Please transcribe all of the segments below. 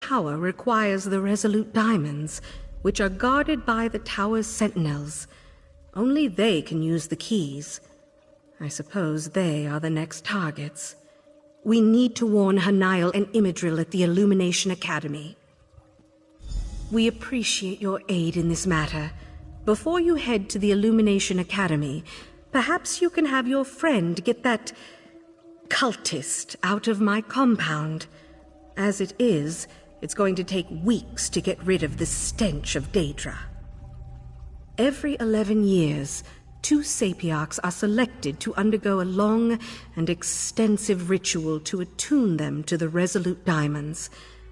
tower requires the resolute diamonds, which are guarded by the tower's sentinels. Only they can use the keys. I suppose they are the next targets. We need to warn Hanail and Imidril at the Illumination Academy. We appreciate your aid in this matter. Before you head to the Illumination Academy, perhaps you can have your friend get that cultist out of my compound. As it is, it's going to take weeks to get rid of the stench of Daedra. Every 11 years, 2 sapiarchs are selected to undergo a long and extensive ritual to attune them to the resolute diamonds,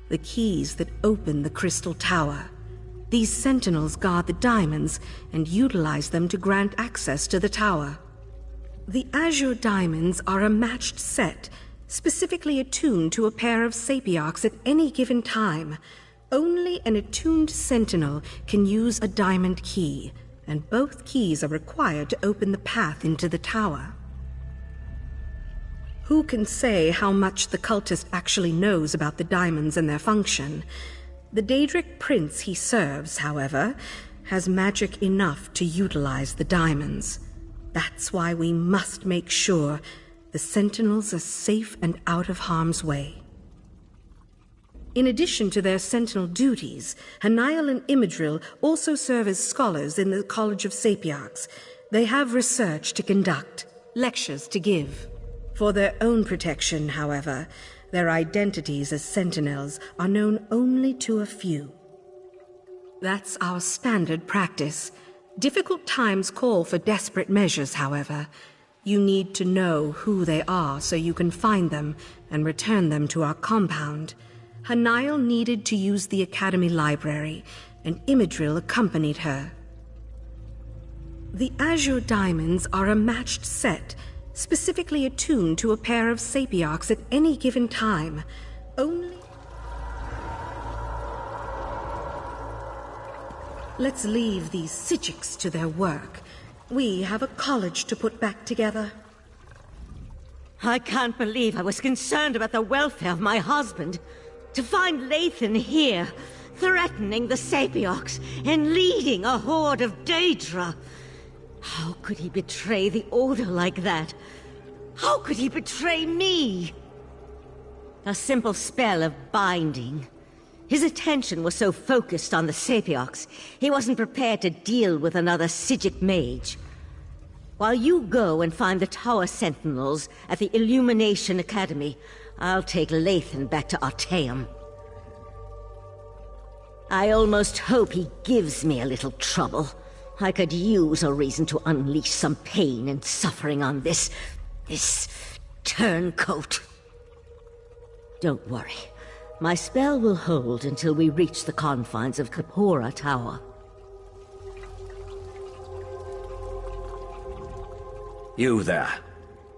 the keys that open the crystal tower. These sentinels guard the diamonds and utilize them to grant access to the tower. The azure diamonds are a matched set, specifically attuned to a pair of sapiarchs at any given time. Only an attuned sentinel can use a diamond key, and both keys are required to open the path into the tower. Who can say how much the cultist actually knows about the diamonds and their function? The Daedric prince he serves, however, has magic enough to utilize the diamonds. That's why we must make sure the sentinels are safe and out of harm's way. In addition to their sentinel duties, Hanail and Imidril also serve as scholars in the College of Sapiarchs. They have research to conduct, lectures to give. For their own protection, however, their identities as sentinels are known only to a few. That's our standard practice. Difficult times call for desperate measures, however. You need to know who they are so you can find them and return them to our compound. Hanail needed to use the Academy Library, and Imidril accompanied her. The azure diamonds are a matched set, specifically attuned to a pair of sapiarchs at any given time. Let's leave these Psijics to their work. We have a college to put back together. I can't believe I was concerned about the welfare of my husband. To find Lathan here, threatening the Sapiarchs and leading a horde of Daedra. How could he betray the Order like that? How could he betray me? A simple spell of binding. His attention was so focused on the Sapiarchs, he wasn't prepared to deal with another Psijic mage. While you go and find the Tower Sentinels at the Illumination Academy, I'll take Lathan back to Artaeum. I almost hope he gives me a little trouble. I could use a reason to unleash some pain and suffering on this turncoat. Don't worry. My spell will hold until we reach the confines of Kapora Tower. You there.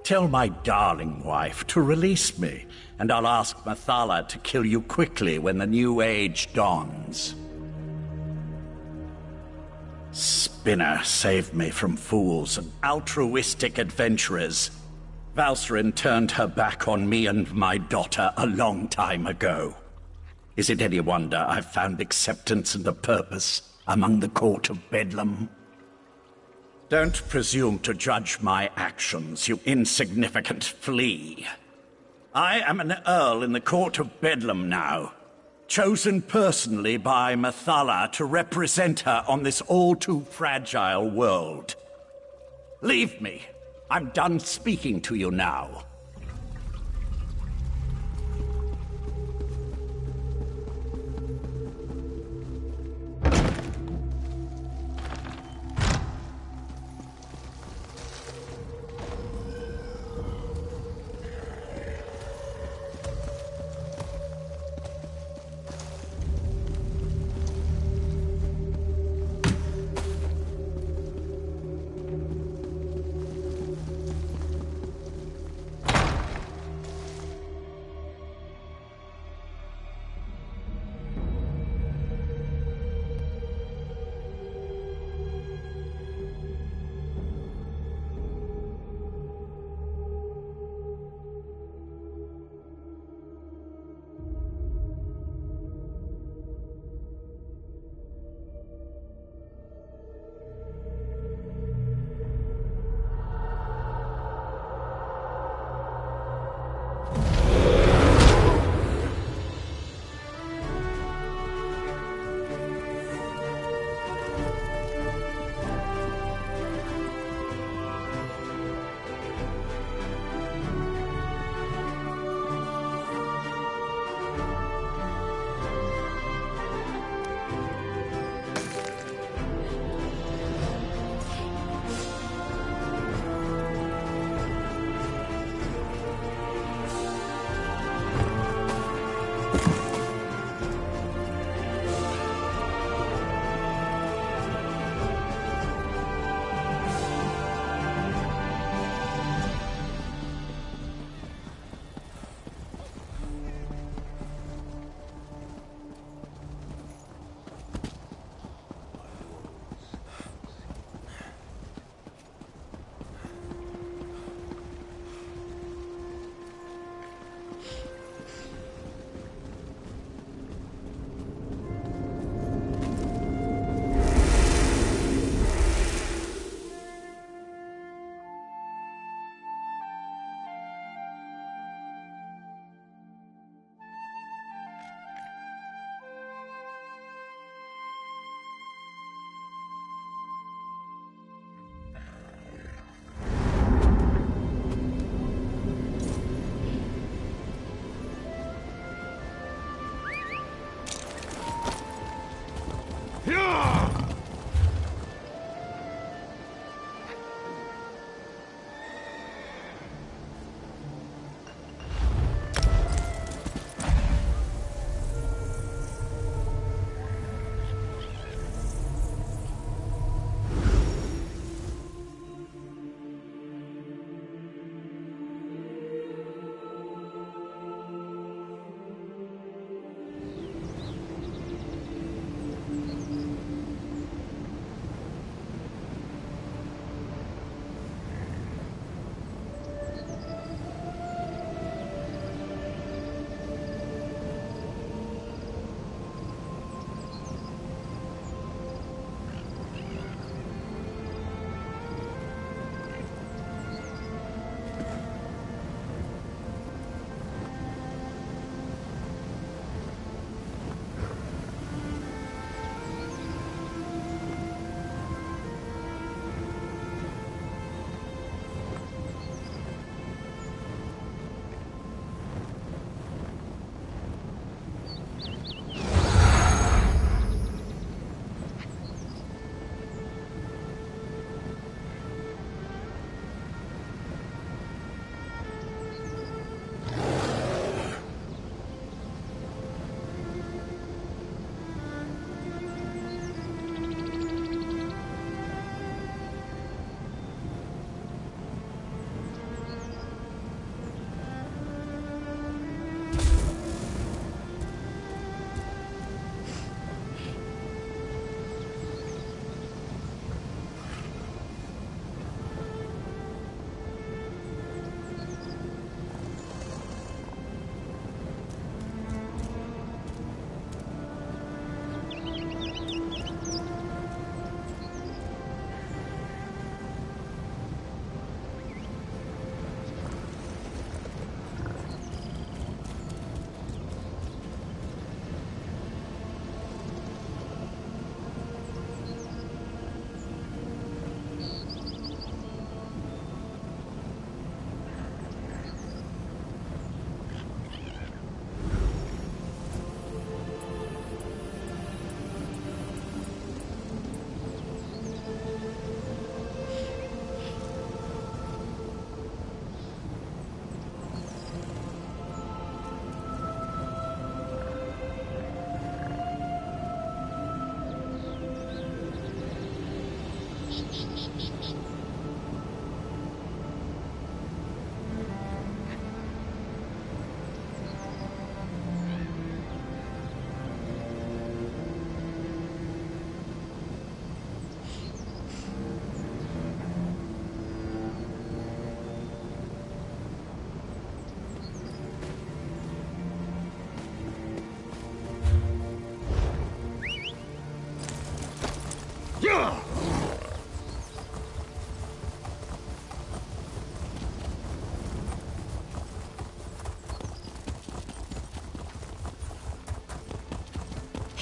Tell my darling wife to release me, and I'll ask Mathala to kill you quickly when the new age dawns. Spinner saved me from fools and altruistic adventurers. Valsrin turned her back on me and my daughter a long time ago. Is it any wonder I've found acceptance and a purpose among the court of Bedlam? Don't presume to judge my actions, you insignificant flea. I am an earl in the court of Bedlam now, chosen personally by Mathala to represent her on this all-too-fragile world. Leave me. I'm done speaking to you now.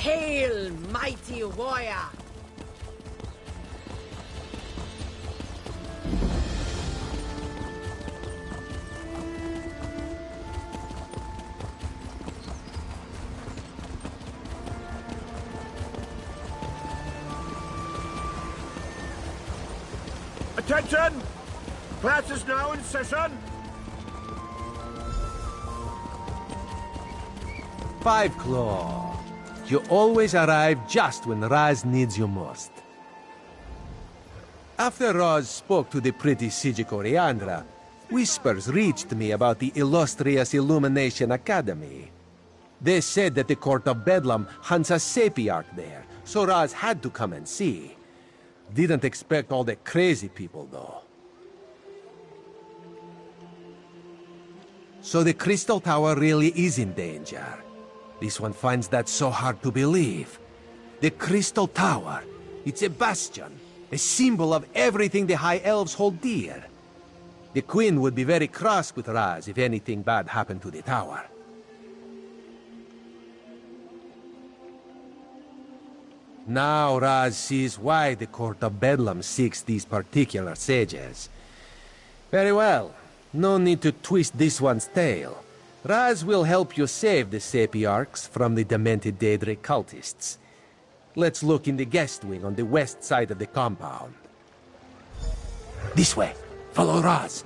Hail, mighty warrior! Attention! Class is now in session. Five Claw. You always arrive just when Raz needs you most. After Raz spoke to the pretty Sijic Oriandra, whispers reached me about the illustrious Illumination Academy. They said that the Court of Bedlam hunts a Sapiarch there, so Raz had to come and see. Didn't expect all the crazy people, though. So the Crystal Tower really is in danger. This one finds that so hard to believe. The Crystal Tower, it's a bastion, a symbol of everything the High Elves hold dear. The Queen would be very cross with Raz if anything bad happened to the tower. Now Raz sees why the Court of Bedlam seeks these particular sages. Very well. No need to twist this one's tail. Raz will help you save the Sapiarchs from the demented Daedric cultists. Let's look in the guest wing on the west side of the compound. This way. Follow Raz.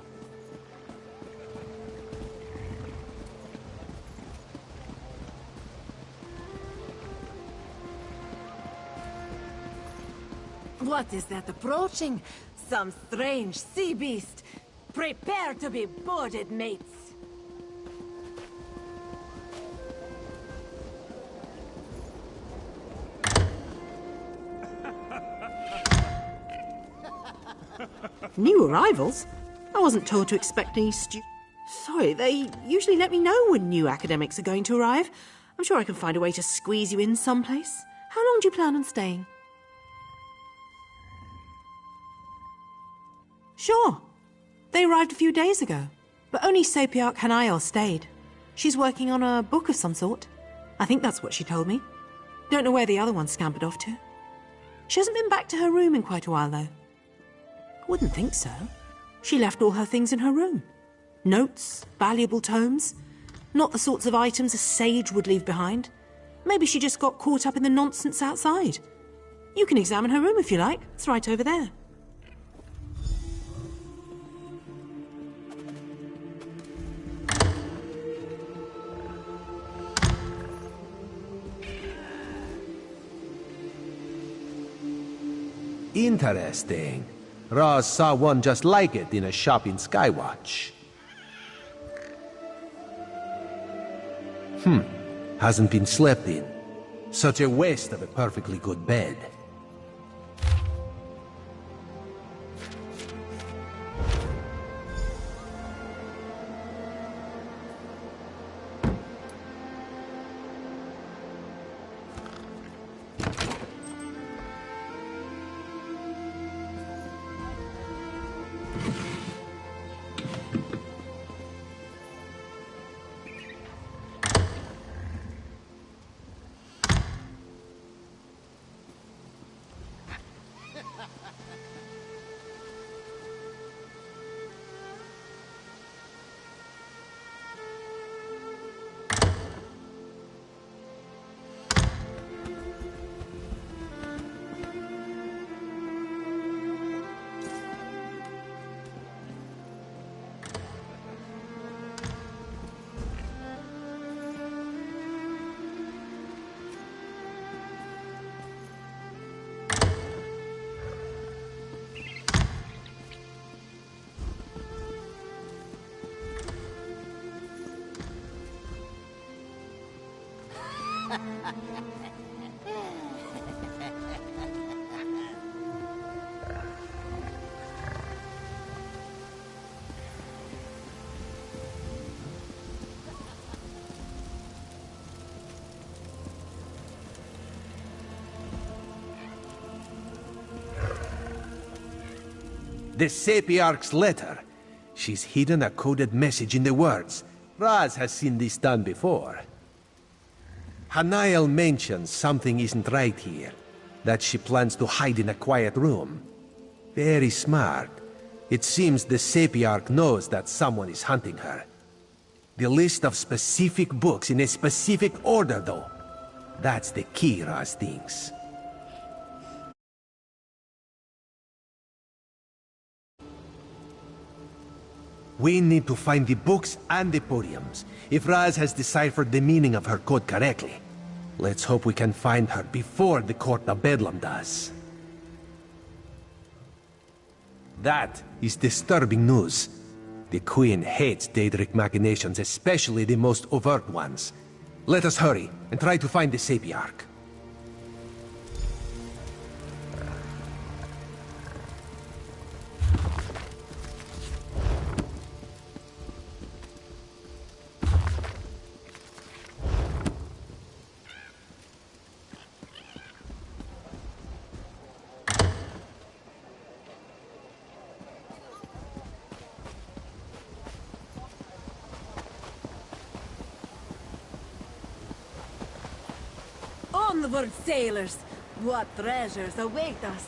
What is that approaching? Some strange sea beast. Prepare to be boarded, mates. New arrivals? I wasn't told to expect any Sorry, they usually let me know when new academics are going to arrive. I'm sure I can find a way to squeeze you in someplace. How long do you plan on staying? Sure. They arrived a few days ago, but only Sapiarch Hanael stayed. She's working on a book of some sort. I think that's what she told me. Don't know where the other one scampered off to. She hasn't been back to her room in quite a while, though. I wouldn't think so. She left all her things in her room. Notes, valuable tomes. Not the sorts of items a sage would leave behind. Maybe she just got caught up in the nonsense outside. You can examine her room if you like. It's right over there. Interesting. Raz saw one just like it in a shop in Skywatch. Hasn't been slept in. Such a waste of a perfectly good bed. The Sapiarch's letter. She's hidden a coded message in the words. Raz has seen this done before. Hanael mentions something isn't right here. That she plans to hide in a quiet room. Very smart. It seems the Sapiarch knows that someone is hunting her. The list of specific books in a specific order, though. That's the key, Raz thinks. We need to find the books and the podiums, if Raz has deciphered the meaning of her code correctly. Let's hope we can find her before the Court of Bedlam does. That is disturbing news. The Queen hates Daedric machinations, especially the most overt ones. Let us hurry and try to find the Sapiarch. Onward, sailors! What treasures await us!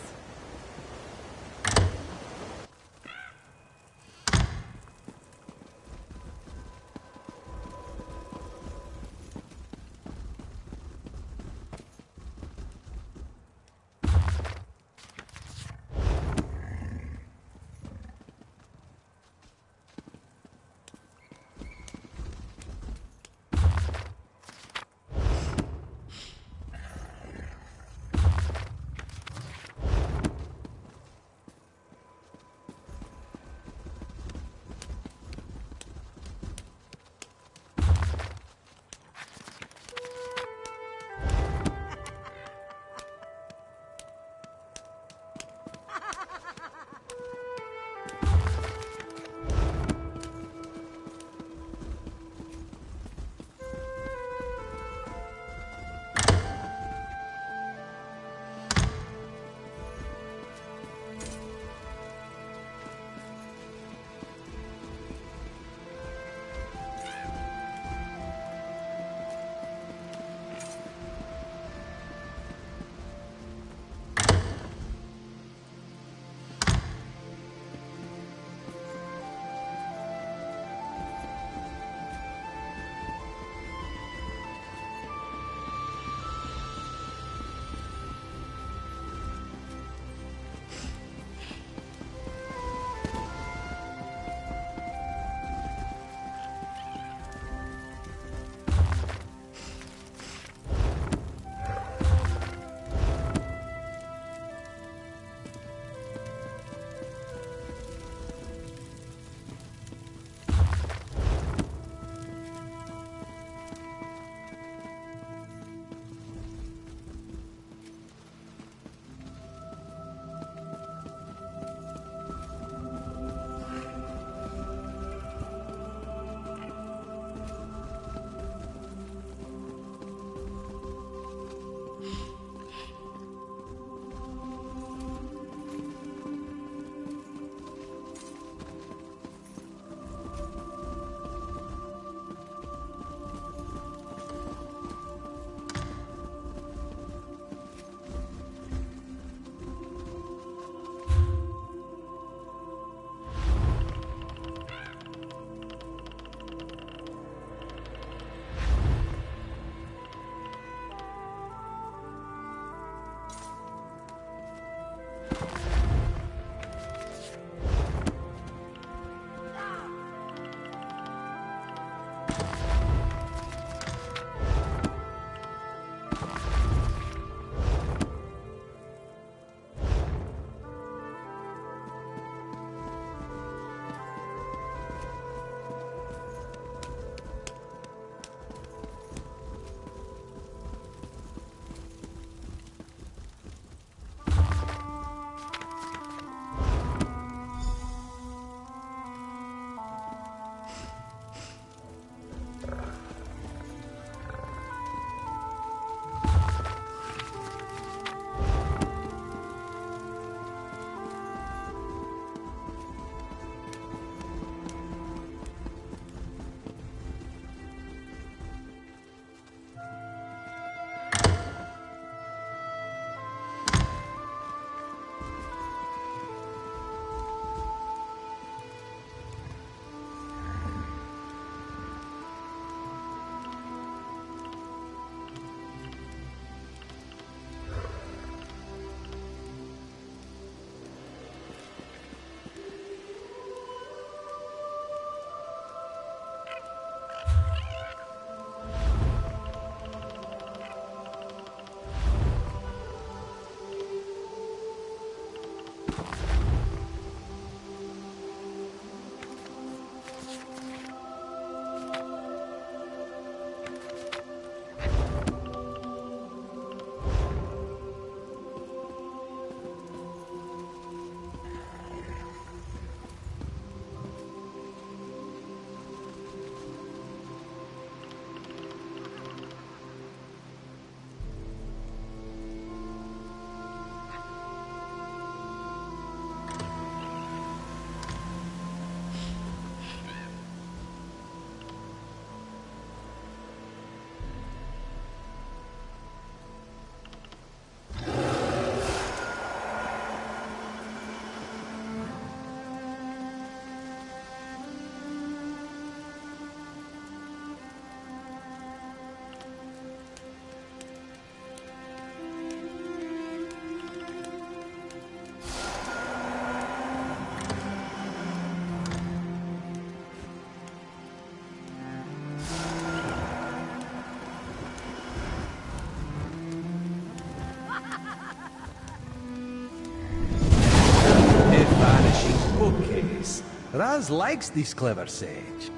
Raz likes this clever sage.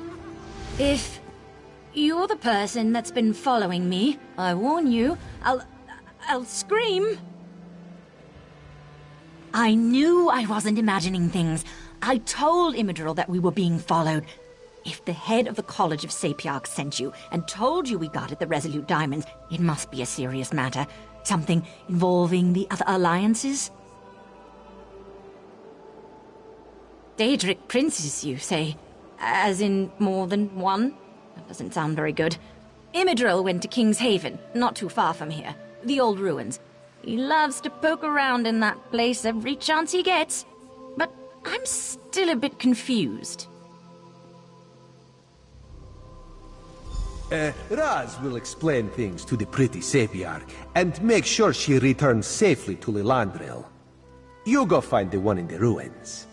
If you're the person that's been following me, I warn you, I'll scream. I knew I wasn't imagining things. I told Imidril that we were being followed. If the head of the College of Sapiarchs sent you and told you we guarded the Resolute Diamonds, it must be a serious matter. Something involving the other alliances? Daedric princes, you say? As in more than one? That doesn't sound very good. Imidril went to King's Haven, not too far from here. The old ruins. He loves to poke around in that place every chance he gets. But I'm still a bit confused. Raz will explain things to the pretty Sapiarch and make sure she returns safely to Lilandril. You go find the one in the ruins.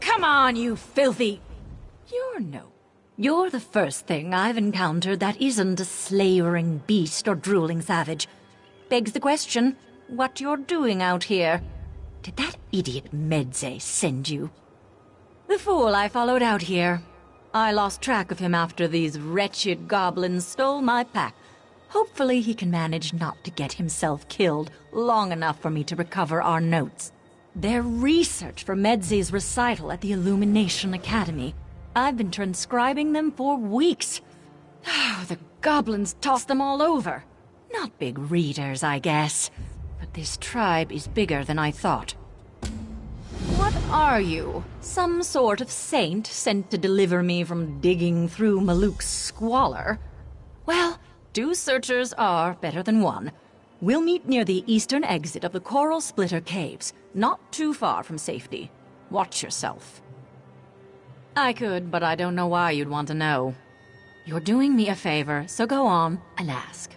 Come on, you filthy... You're the first thing I've encountered that isn't a slavering beast or drooling savage. Begs the question, what you're doing out here. Did that idiot Medze send you? The fool I followed out here. I lost track of him after these wretched goblins stole my pack. Hopefully he can manage not to get himself killed long enough for me to recover our notes. Their research for Medze's recital at the Illumination Academy. I've been transcribing them for weeks. The goblins tossed them all over. Not big readers, I guess. But this tribe is bigger than I thought. What are you? Some sort of saint sent to deliver me from digging through Maluk's squalor? Well, 2 searchers are better than 1. We'll meet near the eastern exit of the Coral Splitter Caves, not too far from safety. Watch yourself. I could, but I don't know why you'd want to know. You're doing me a favor, so go on and ask.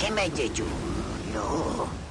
Che mette giù? No.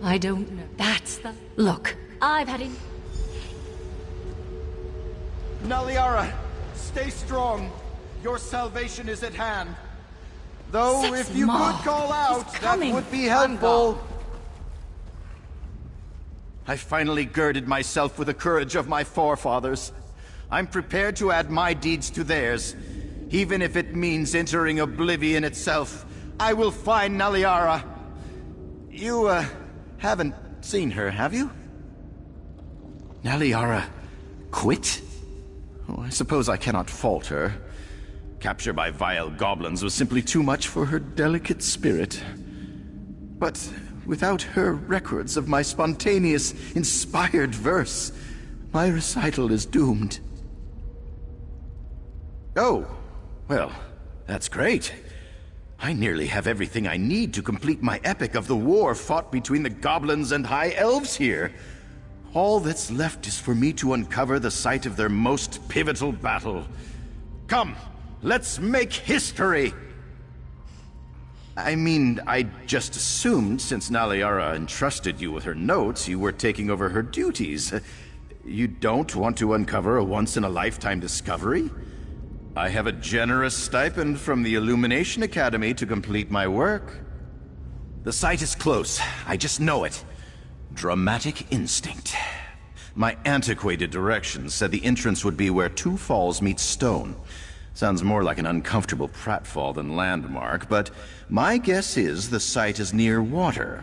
I don't know. That's the... Look, I've had it... Naliara, stay strong. Your salvation is at hand. Though, if you could call out, that would be helpful. I finally girded myself with the courage of my forefathers. I'm prepared to add my deeds to theirs. Even if it means entering oblivion itself, I will find Naliara. You, haven't seen her, have you? Naliara quit? Oh, I suppose I cannot fault her. Capture by vile goblins was simply too much for her delicate spirit. But without her records of my spontaneous, inspired verse, my recital is doomed. Oh, well, that's great. I nearly have everything I need to complete my epic of the war fought between the goblins and high elves here. All that's left is for me to uncover the site of their most pivotal battle. Come, let's make history! I mean, I just assumed since Naliara entrusted you with her notes, you were taking over her duties. You don't want to uncover a once-in-a-lifetime discovery? I have a generous stipend from the Illumination Academy to complete my work. The site is close. I just know it. Dramatic instinct. My antiquated directions said the entrance would be where two falls meet stone. Sounds more like an uncomfortable pratfall than landmark, but my guess is the site is near water.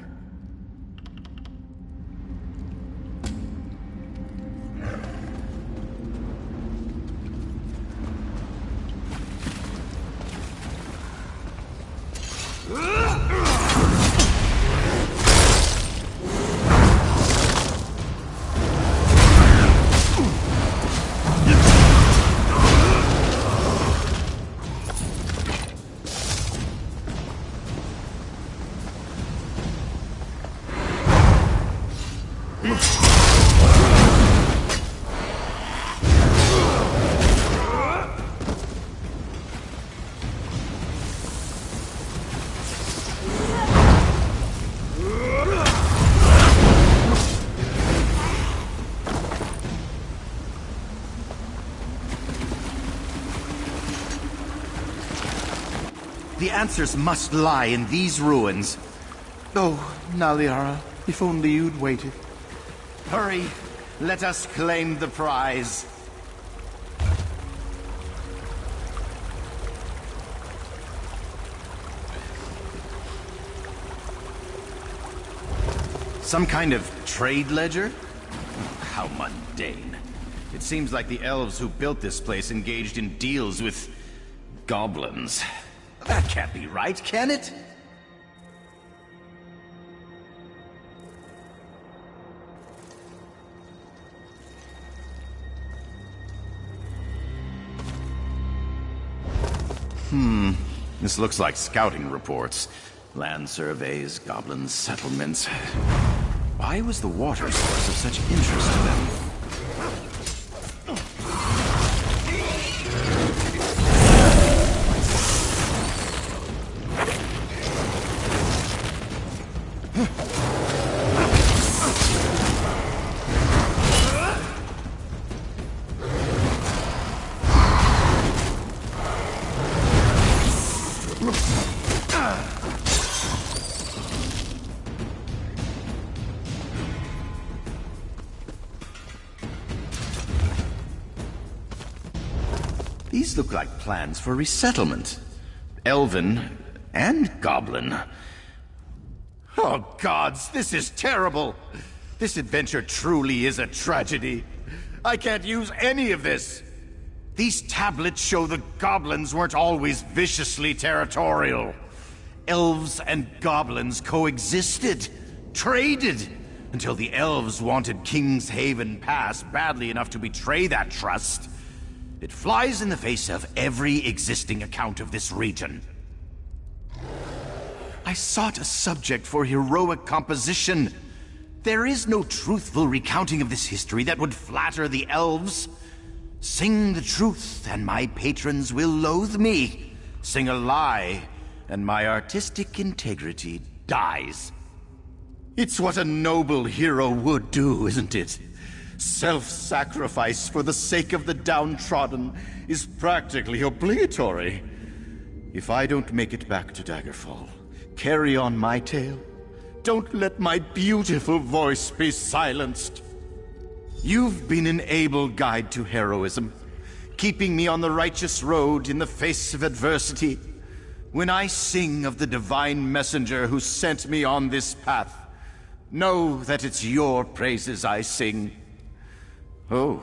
The answers must lie in these ruins. Oh, Naliara, if only you'd waited. Hurry, let us claim the prize. Some kind of trade ledger? How mundane. It seems like the elves who built this place engaged in deals with goblins. That can't be right, can it? This looks like scouting reports. Land surveys, goblin settlements. Why was the water source of such interest to them? These look like plans for resettlement. Elven and goblin. Oh gods, this is terrible! This adventure truly is a tragedy. I can't use any of this! These tablets show the goblins weren't always viciously territorial. Elves and goblins coexisted, traded, until the elves wanted King's Haven Pass badly enough to betray that trust. It flies in the face of every existing account of this region. I sought a subject for heroic composition. There is no truthful recounting of this history that would flatter the elves. Sing the truth, and my patrons will loathe me. Sing a lie, and my artistic integrity dies. It's what a noble hero would do, isn't it? Self-sacrifice for the sake of the downtrodden is practically obligatory. If I don't make it back to Daggerfall, carry on my tale. Don't let my beautiful voice be silenced. You've been an able guide to heroism, keeping me on the righteous road in the face of adversity. When I sing of the divine messenger who sent me on this path, know that it's your praises I sing. Oh,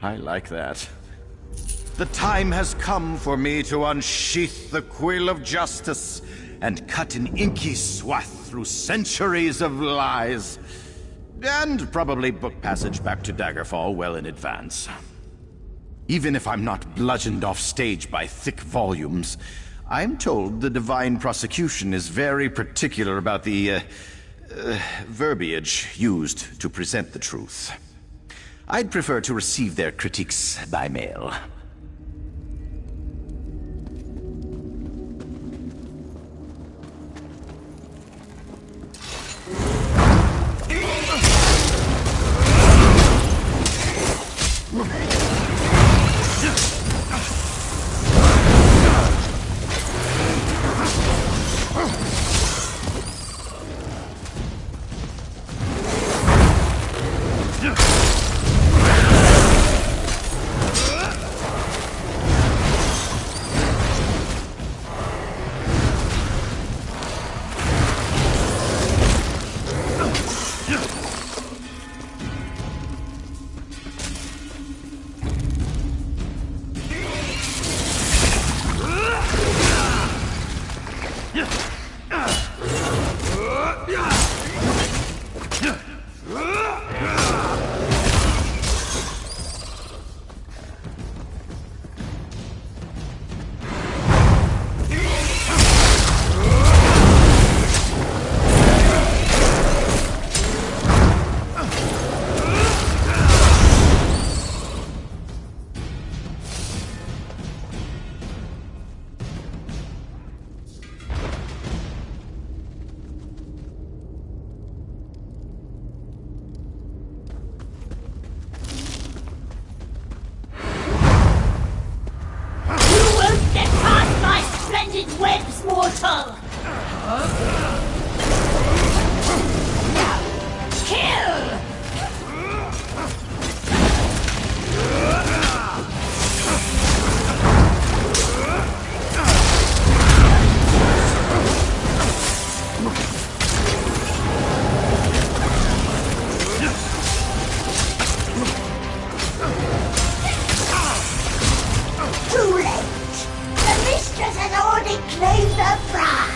I like that. The time has come for me to unsheath the quill of justice and cut an inky swath through centuries of lies. And probably book passage back to Daggerfall well in advance. Even if I'm not bludgeoned off stage by thick volumes, I'm told the Divine Prosecution is very particular about the, verbiage used to present the truth. I'd prefer to receive their critiques by mail. Webs, mortal! Kill! Too late! The mistress has already claimed the prize!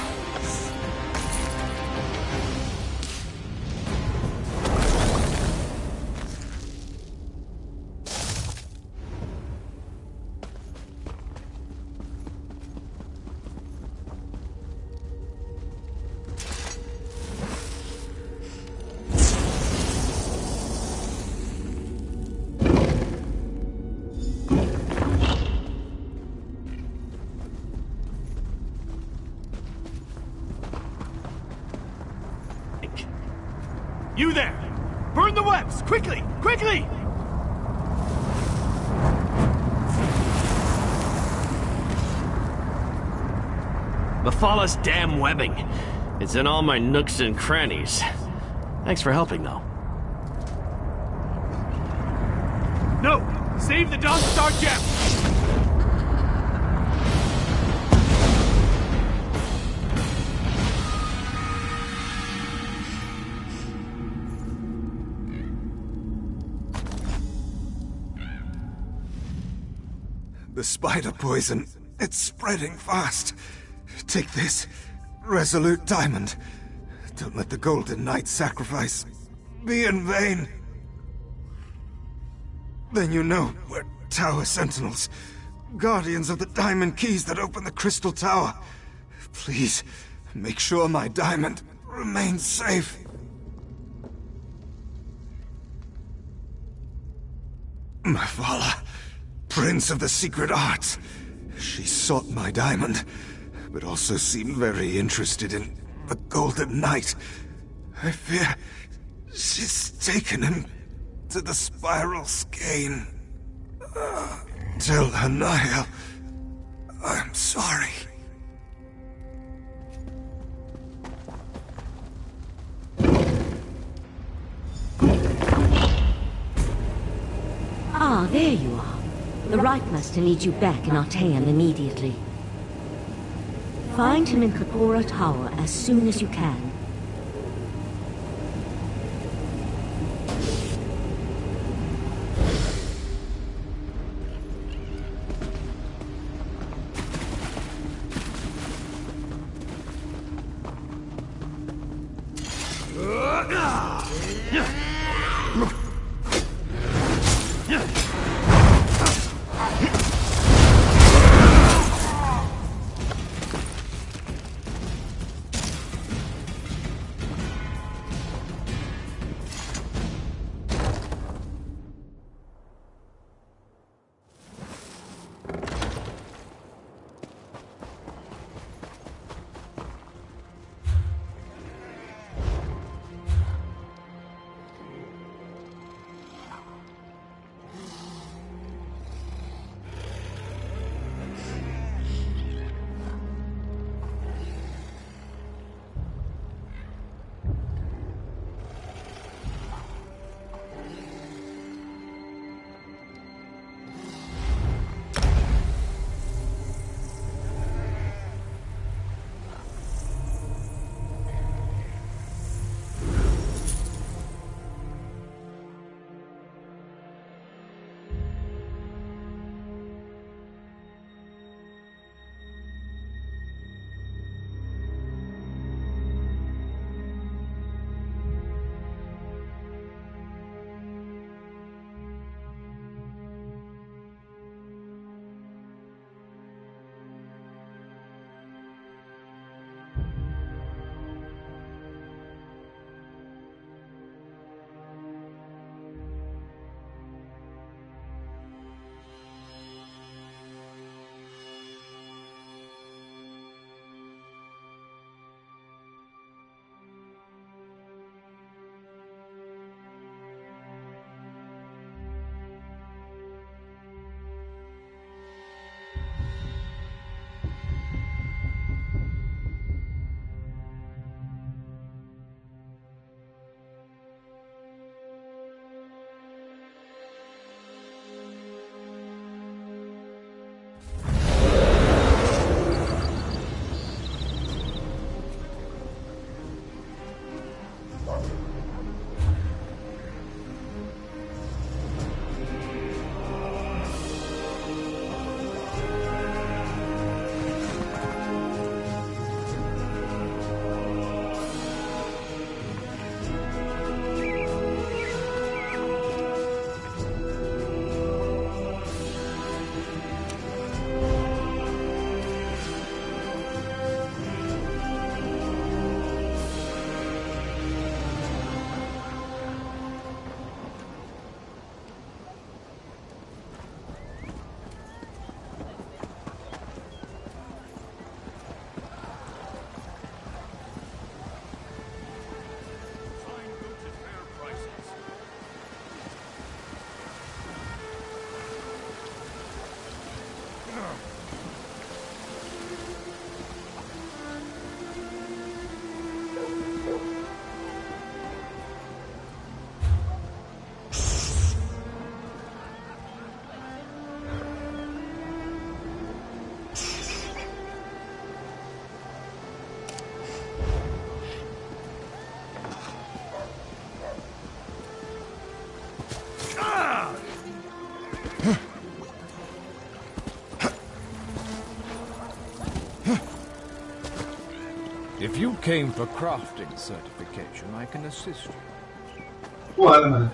You there! Burn the webs! Quickly! Quickly! Mephalah's damn webbing. It's in all my nooks and crannies. Thanks for helping, though. No! Save the Dawn Star gem! The spider poison, it's spreading fast. Take this, resolute diamond. Don't let the Golden Knight's sacrifice be in vain. Then you know we're Tower Sentinels, guardians of the diamond keys that open the Crystal Tower. Please, make sure my diamond remains safe. Mephalah, Prince of the Secret Arts. She sought my diamond, but also seemed very interested in the Golden Knight. I fear she's taken him to the spiral skein. Tell her, Niall, I'm sorry. Ah, there you are. The Rightmaster needs you back in Artaeum immediately. Find him in Kapora Tower as soon as you can. If you came for crafting certification, I can assist you. Well,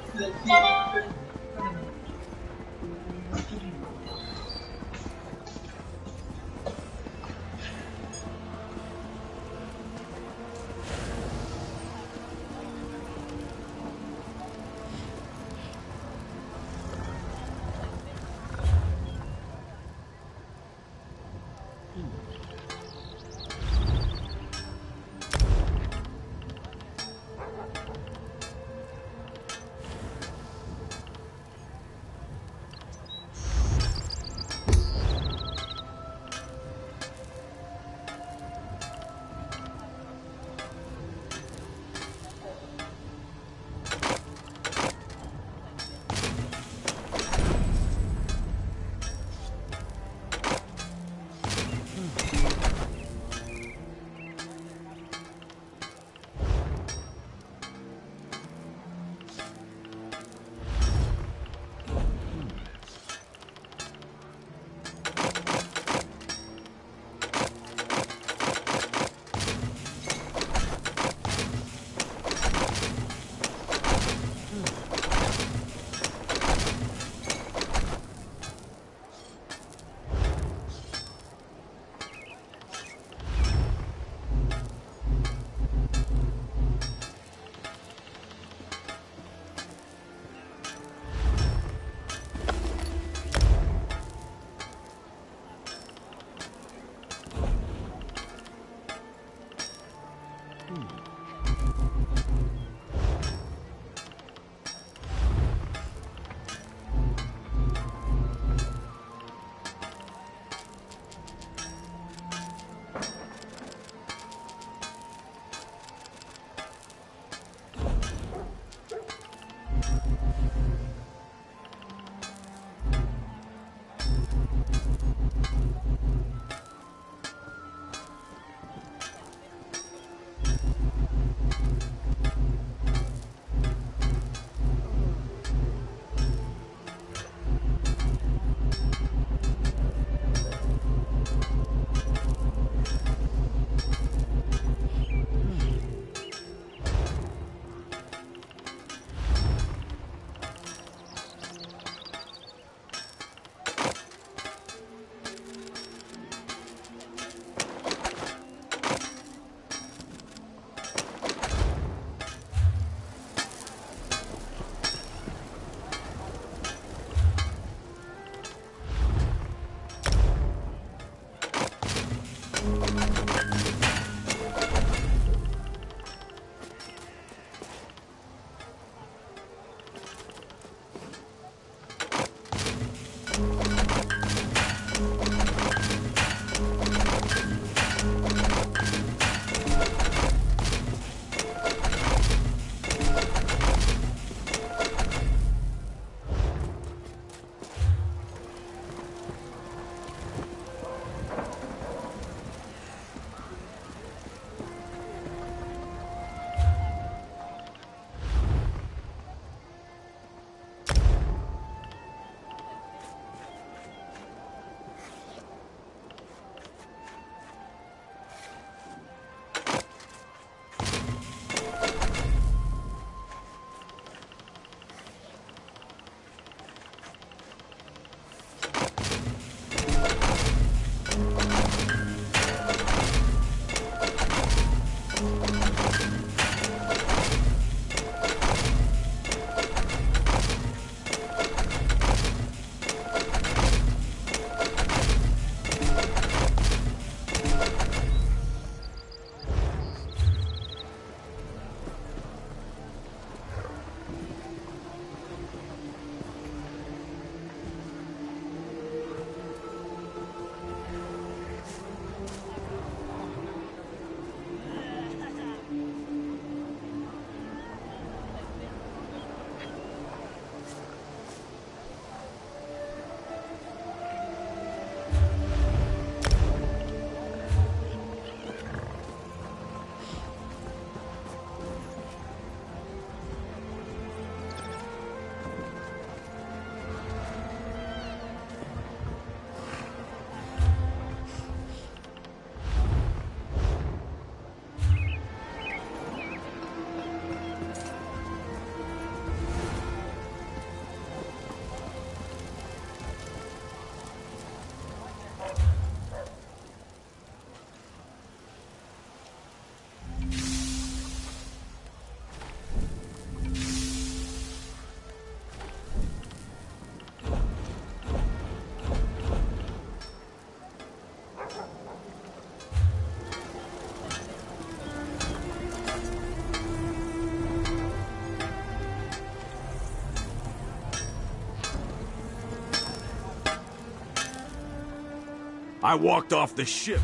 I walked off the ship.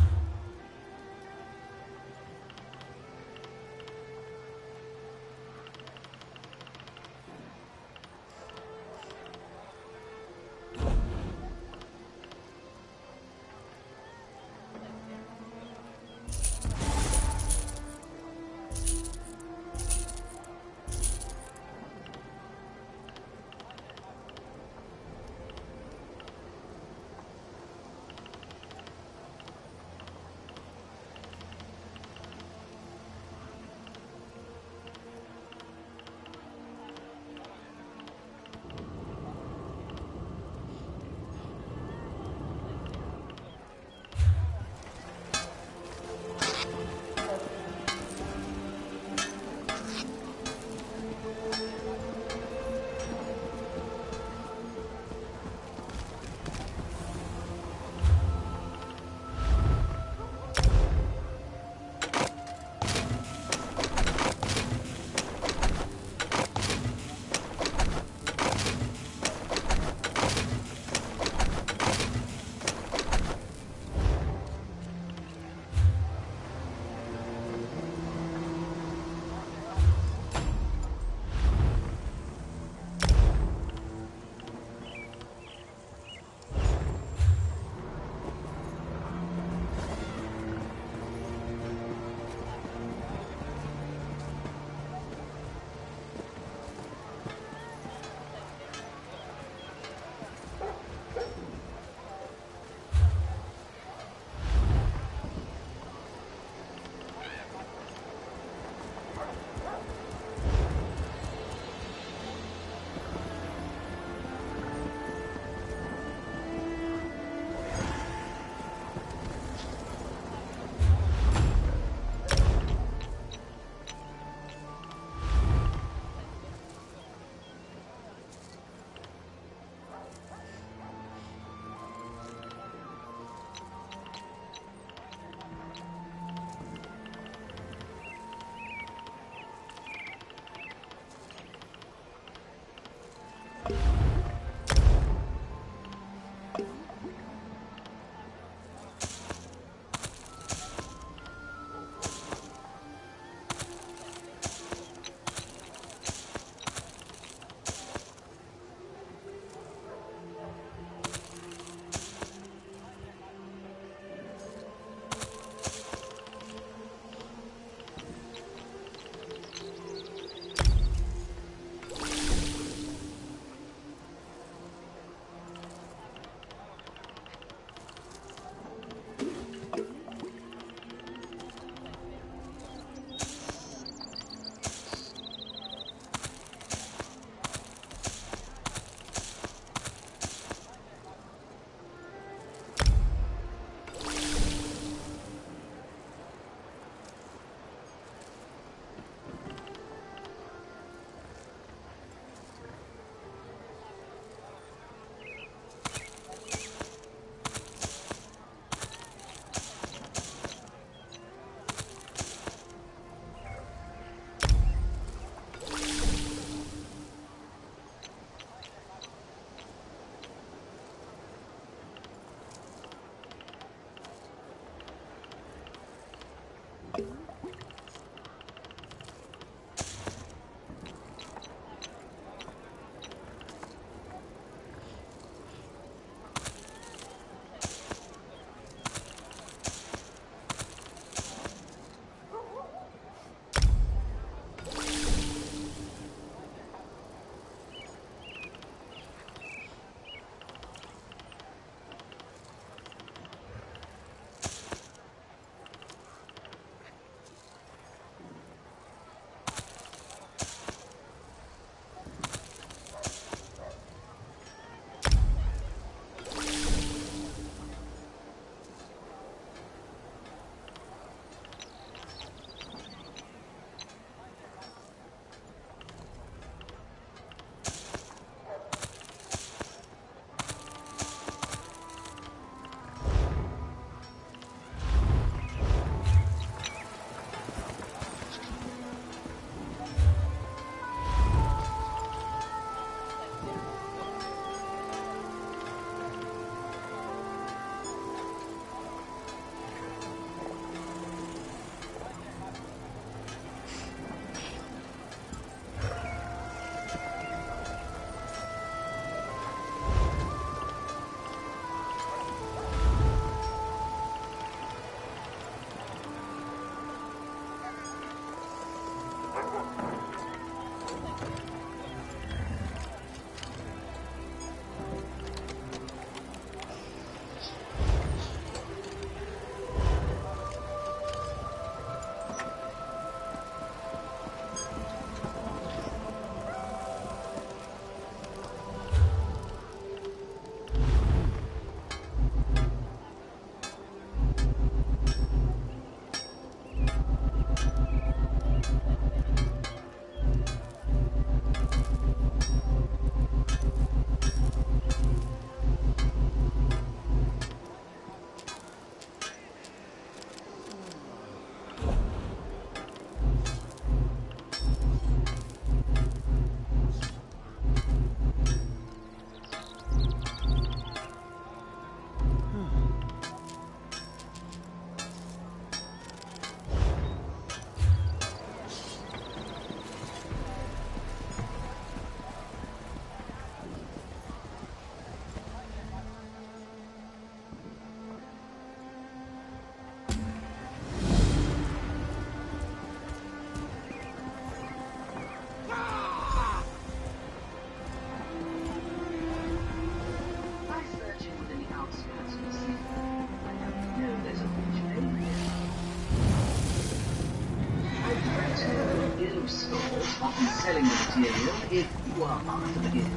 no stores for selling the material if you are part of the guild.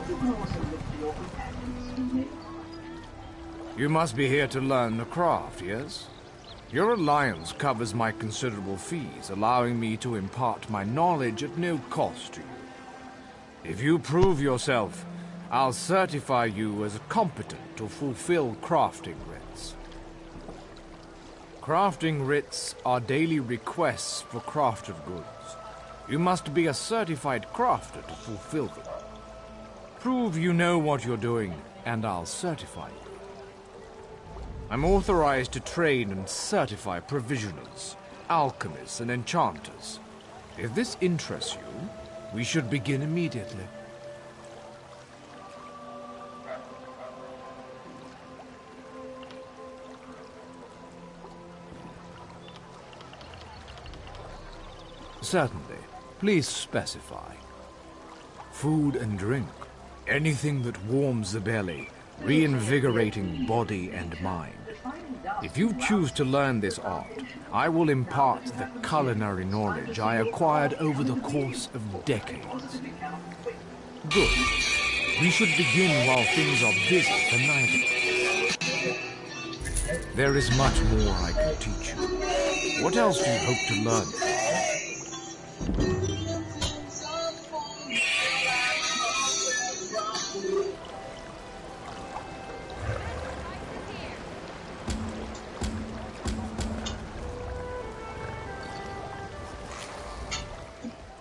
You can also look to your companions who may. You must be here to learn the craft, yes? Your alliance covers my considerable fees, allowing me to impart my knowledge at no cost to you. If you prove yourself, I'll certify you as competent to fulfill crafting writs. Crafting writs are daily requests for crafted goods. You must be a certified crafter to fulfill them. Prove you know what you're doing, and I'll certify you. I'm authorized to train and certify provisioners, alchemists, and enchanters. If this interests you, we should begin immediately. Certainly. Please specify. Food and drink. Anything that warms the belly, reinvigorating body and mind. If you choose to learn this art, I will impart the culinary knowledge I acquired over the course of decades. Good. We should begin while things are busy for neither. There is much more I can teach you. What else do you hope to learn?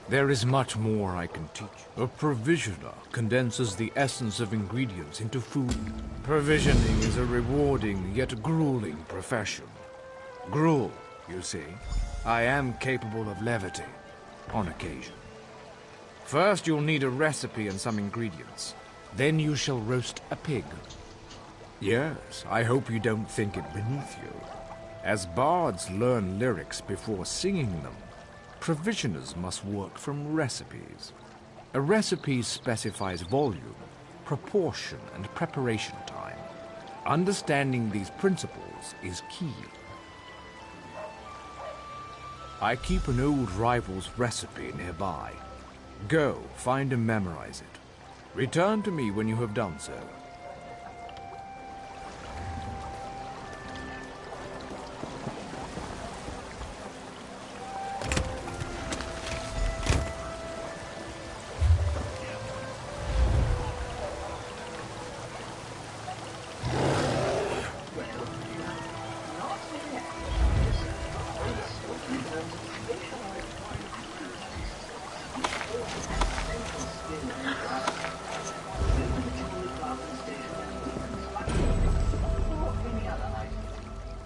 There is much more I can teach. A provisioner condenses the essence of ingredients into food. Provisioning is a rewarding yet grueling profession. Gruel, you see. I am capable of levity, on occasion. First you'll need a recipe and some ingredients. Then you shall roast a pig. Yes, I hope you don't think it beneath you. As bards learn lyrics before singing them, provisioners must work from recipes. A recipe specifies volume, proportion, and preparation time. Understanding these principles is key. I keep an old rival's recipe nearby. Go, find and memorize it. Return to me when you have done so.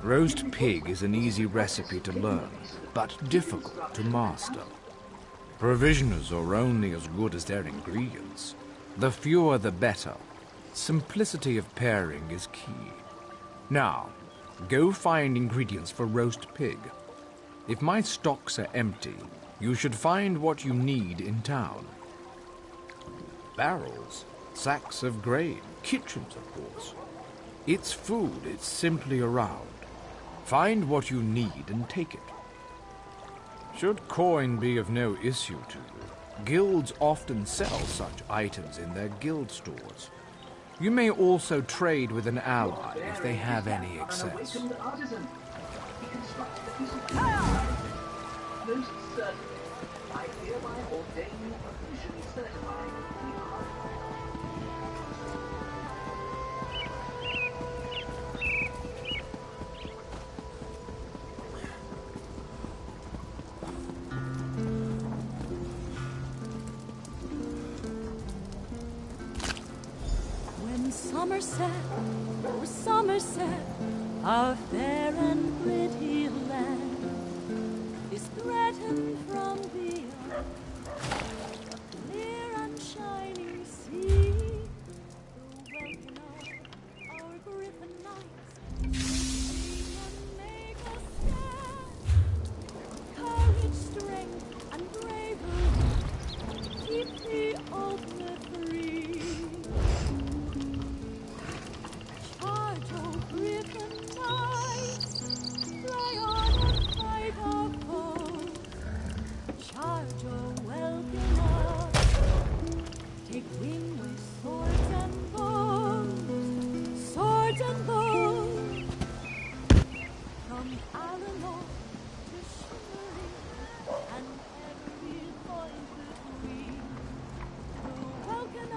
Roast pig is an easy recipe to learn, but difficult to master. Provisioners are only as good as their ingredients. The fewer the better. Simplicity of pairing is key. Now, go find ingredients for roast pig. If my stocks are empty, you should find what you need in town. Barrels, sacks of grain, kitchens, of course. It's food, it's simply around. Find what you need and take it. Should coin be of no issue to you, guilds often sell such items in their guild stores. You may also trade with an ally if they have any excess. Most certainly, I hereby ordain you officially certified. Somerset, oh Somerset, our fair and pretty land is threatened from beyond a clear and shining sea. The welcome of our griffin knights sing and make us stand. Courage, strength, and bravery keep the ultimate free. Griffin knights, fly Alamo to shimmering, and every point between. The Welkin